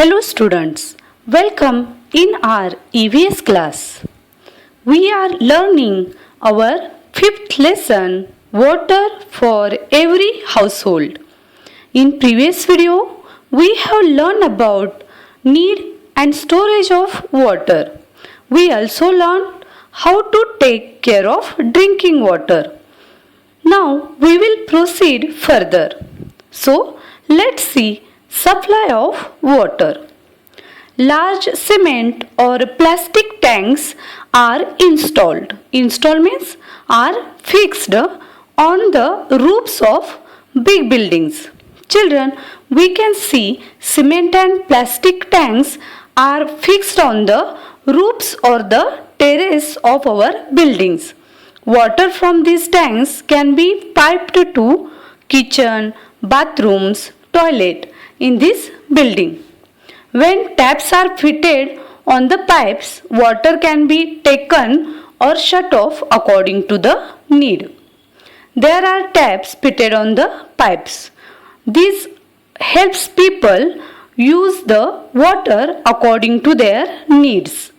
Hello students, welcome in our EVS class. We are learning our fifth lesson, water for every household. In previous video, we have learned about need and storage of water. We also learned how to take care of drinking water. Now we will proceed further. So let's see supply of water. Large cement or plastic tanks are installed. Install means are fixed on the roofs of big buildings. Children, we can see cement and plastic tanks are fixed on the roofs or the terrace of our buildings. Water from these tanks can be piped to kitchen, bathrooms, toilet in this building. When taps are fitted on the pipes, water can be taken or shut off according to the need. There are taps fitted on the pipes. This helps people use the water according to their needs.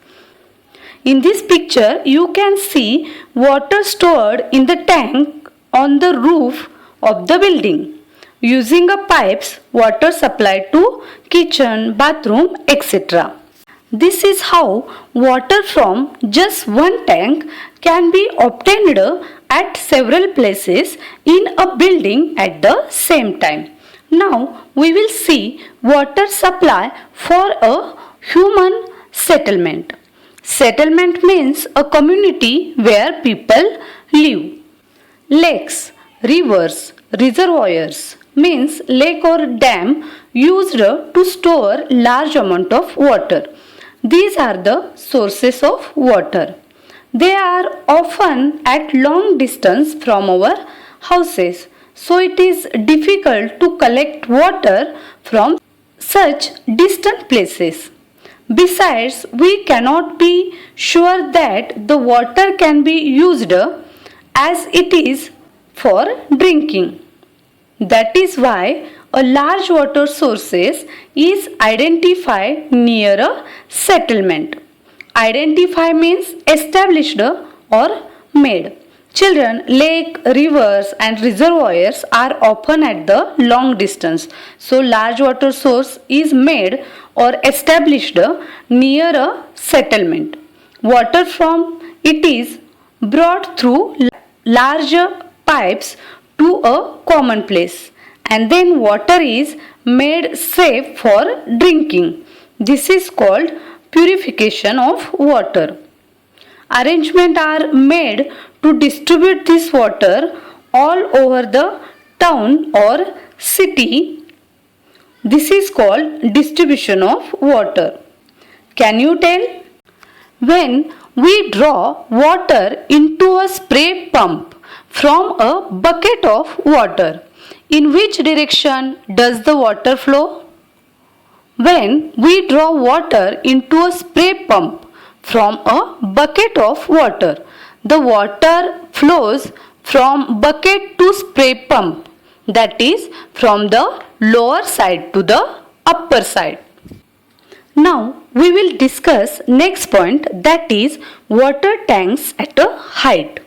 In this picture, you can see water stored in the tank on the roof of the building. Using a pipes, water supplied to kitchen, bathroom, etc. This is how water from just one tank can be obtained at several places in a building at the same time. Now we will see water supply for a human settlement. Settlement means a community where people live. Lakes, rivers, reservoirs means lake or dam used to store large amount of water. These are the sources of water. They are often at long distance from our houses, so it is difficult to collect water from such distant places. Besides, we cannot be sure that the water can be used as it is for drinking. That is why a large water sources is identified near a settlement. Identify means established or made. Children, lake, rivers and reservoirs are often at the long distance. So large water source is made or established near a settlement. Water from it is brought through larger pipes to a common place, and then water is made safe for drinking. This is called purification of water. Arrangements are made to distribute this water all over the town or city. This is called distribution of water. Can you tell? When we draw water into a spray pump from a bucket of water, in which direction does the water flow? When we draw water into a spray pump from a bucket of water, the water flows from bucket to spray pump, that is from the lower side to the upper side. Now we will discuss next point, that is water tanks at a height.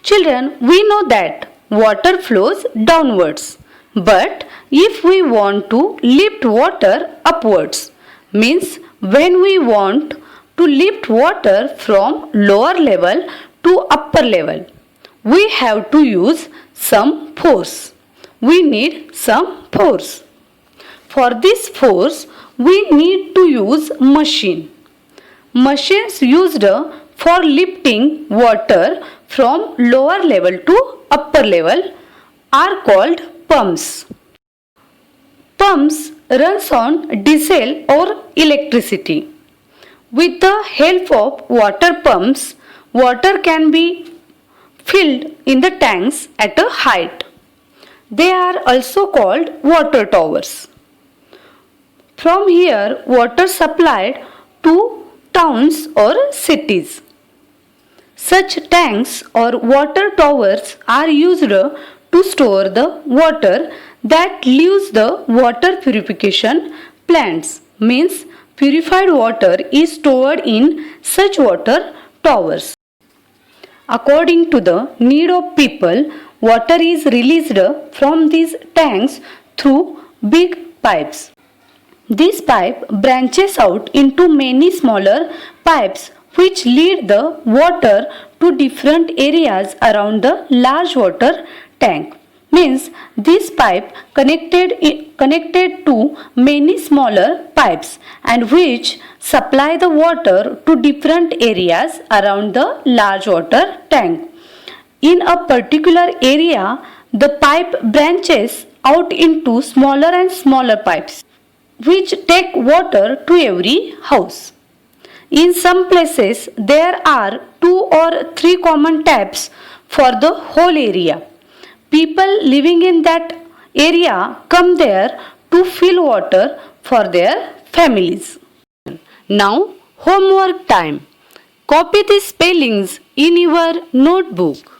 Children, we know that water flows downwards, but if we want to lift water upwards, means when we want to lift water from lower level to upper level, we have to use some force. We need some force. For this force, we need to use machine. Machines used for lifting water from lower level to upper level are called pumps. Pumps runs on diesel or electricity. With the help of water pumps, water can be filled in the tanks at a height. They are also called water towers. From here, water supplied to towns or cities. Such tanks or water towers are used to store the water that leaves the water purification plants means purified water is stored in such water towers. According to the need of people, water is released from these tanks through big pipes. This pipe branches out into many smaller pipes which lead the water to different areas around the large water tank. Means this pipe connected to many smaller pipes and which supply the water to different areas around the large water tank. In a particular area, the pipe branches out into smaller and smaller pipes which take water to every house. In some places, there are 2 or 3 common taps for the whole area. People living in that area come there to fill water for their families. Now, homework time. Copy the spellings in your notebook.